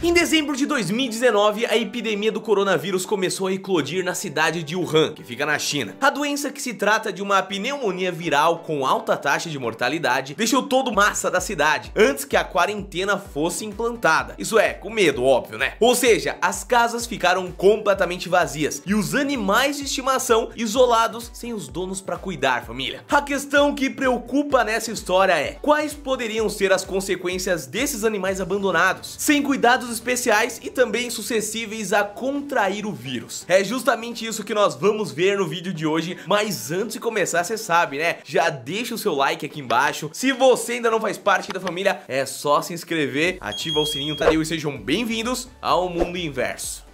Em dezembro de 2019, a epidemia do coronavírus começou a eclodir na cidade de Wuhan, que fica na China. A doença, que se trata de uma pneumonia viral com alta taxa de mortalidade, deixou todo massa da cidade, antes que a quarentena fosse implantada. Isso é, com medo, óbvio, né? Ou seja, as casas ficaram completamente vazias e os animais de estimação isolados, sem os donos para cuidar, família. A questão que preocupa nessa história é: quais poderiam ser as consequências desses animais abandonados, sem cuidados especiais e também suscetíveis a contrair o vírus? É justamente isso que nós vamos ver no vídeo de hoje, mas antes de começar, você sabe, né? Já deixa o seu like aqui embaixo. Se você ainda não faz parte da família, é só se inscrever, ativa o sininho, tá? E sejam bem-vindos ao Mundo Inverso.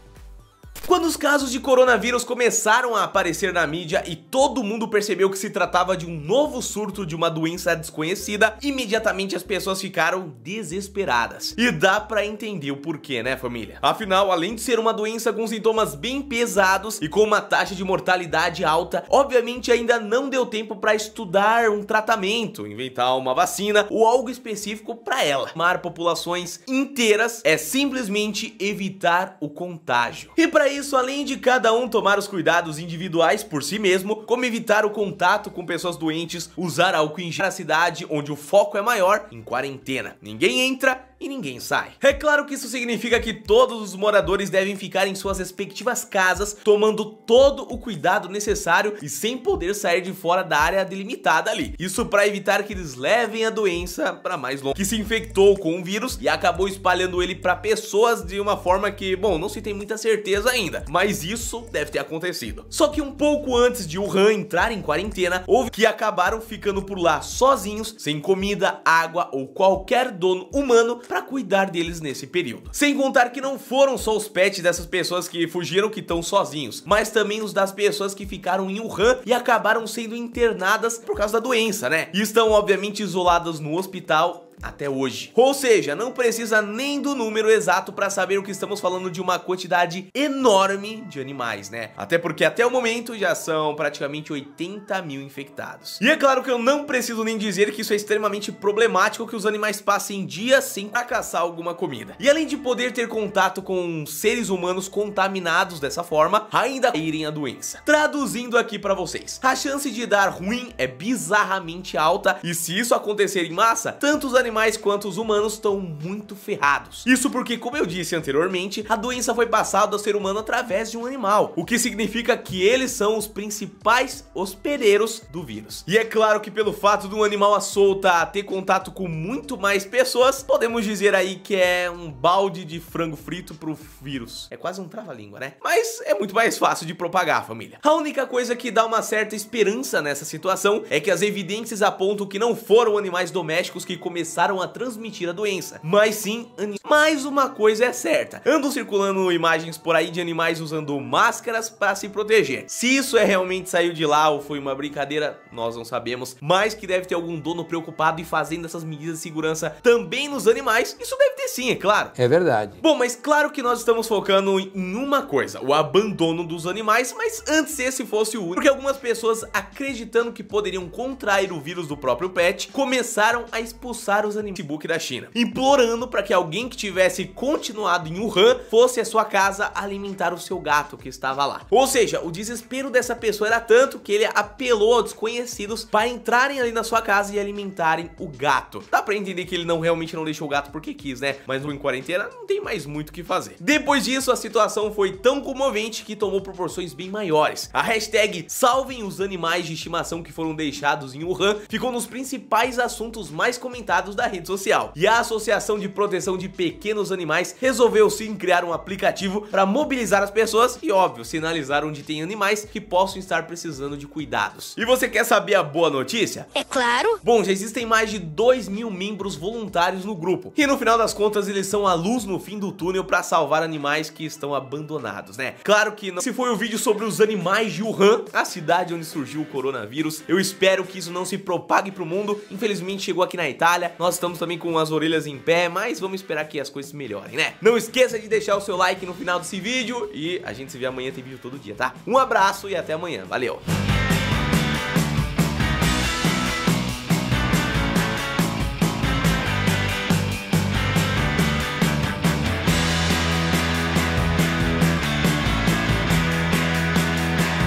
Quando os casos de coronavírus começaram a aparecer na mídia e todo mundo percebeu que se tratava de um novo surto de uma doença desconhecida, imediatamente as pessoas ficaram desesperadas. E dá pra entender o porquê, né, família? Afinal, além de ser uma doença com sintomas bem pesados e com uma taxa de mortalidade alta, obviamente ainda não deu tempo pra estudar um tratamento, inventar uma vacina ou algo específico pra ela. Formar populações inteiras é simplesmente evitar o contágio. E pra isso, além de cada um tomar os cuidados individuais por si mesmo, como evitar o contato com pessoas doentes, usar álcool em gel na cidade onde o foco é maior, em quarentena. Ninguém entra e ninguém sai. É claro que isso significa que todos os moradores devem ficar em suas respectivas casas, tomando todo o cuidado necessário e sem poder sair de fora da área delimitada ali. Isso para evitar que eles levem a doença para mais longe, que se infectou com o vírus e acabou espalhando ele para pessoas de uma forma que, bom, não se tem muita certeza ainda, mas isso deve ter acontecido. Só que um pouco antes de Wuhan entrar em quarentena, houve que acabaram ficando por lá sozinhos, sem comida, água ou qualquer dono humano para cuidar deles nesse período. Sem contar que não foram só os pets dessas pessoas que fugiram que estão sozinhos, mas também os das pessoas que ficaram em Wuhan e acabaram sendo internadas por causa da doença, né? E estão obviamente isoladas no hospital até hoje. Ou seja, não precisa nem do número exato para saber o que estamos falando de uma quantidade enorme de animais, né? Até porque até o momento já são praticamente 80 mil infectados. E é claro que eu não preciso nem dizer que isso é extremamente problemático, que os animais passem dias sem caçar alguma comida. E além de poder ter contato com seres humanos contaminados dessa forma, ainda irem a doença. Traduzindo aqui para vocês, a chance de dar ruim é bizarramente alta, e se isso acontecer em massa, tanto os animais quanto os humanos estão muito ferrados. Isso porque, como eu disse anteriormente, a doença foi passada ao ser humano através de um animal, o que significa que eles são os principais hospedeiros do vírus. E é claro que pelo fato de um animal à solta ter contato com muito mais pessoas, podemos dizer aí que é um balde de frango frito pro vírus. É quase um trava-língua, né? Mas é muito mais fácil de propagar, família. A única coisa que dá uma certa esperança nessa situação é que as evidências apontam que não foram animais domésticos que começaram a transmitir a doença, mas sim animais. Mas uma coisa é certa: andam circulando imagens por aí de animais usando máscaras para se proteger. Se isso realmente saiu de lá ou foi uma brincadeira, nós não sabemos, mas que deve ter algum dono preocupado e fazendo essas medidas de segurança também nos animais, isso deve ter sim, é claro. É verdade. Bom, mas claro que nós estamos focando em uma coisa: o abandono dos animais, mas antes esse fosse o único, porque algumas pessoas, acreditando que poderiam contrair o vírus do próprio pet, começaram a expulsar os animais Facebook da China, implorando para que alguém que tivesse continuado em Wuhan fosse à sua casa alimentar o seu gato que estava lá. Ou seja, o desespero dessa pessoa era tanto que ele apelou a desconhecidos para entrarem ali na sua casa e alimentarem o gato. Dá pra entender que ele realmente não deixou o gato porque quis, né? Mas em quarentena não tem mais muito o que fazer. Depois disso, a situação foi tão comovente que tomou proporções bem maiores. A hashtag salvem os animais de estimação que foram deixados em Wuhan ficou nos principais assuntos mais comentados da rede social. E a Associação de Proteção de Pequenos Animais resolveu sim criar um aplicativo para mobilizar as pessoas e, óbvio, sinalizar onde tem animais que possam estar precisando de cuidados. E você quer saber a boa notícia? É claro! Bom, já existem mais de 2.000 membros voluntários no grupo. E no final das contas, eles são a luz no fim do túnel para salvar animais que estão abandonados, né? Claro que não. Se foi o vídeo sobre os animais de Wuhan, a cidade onde surgiu o coronavírus, eu espero que isso não se propague pro mundo. Infelizmente chegou aqui na Itália, nós estamos também com as orelhas em pé, mas vamos esperar que as coisas melhorem, né? Não esqueça de deixar o seu like no final desse vídeo e a gente se vê amanhã, tem vídeo todo dia, tá? Um abraço e até amanhã, valeu!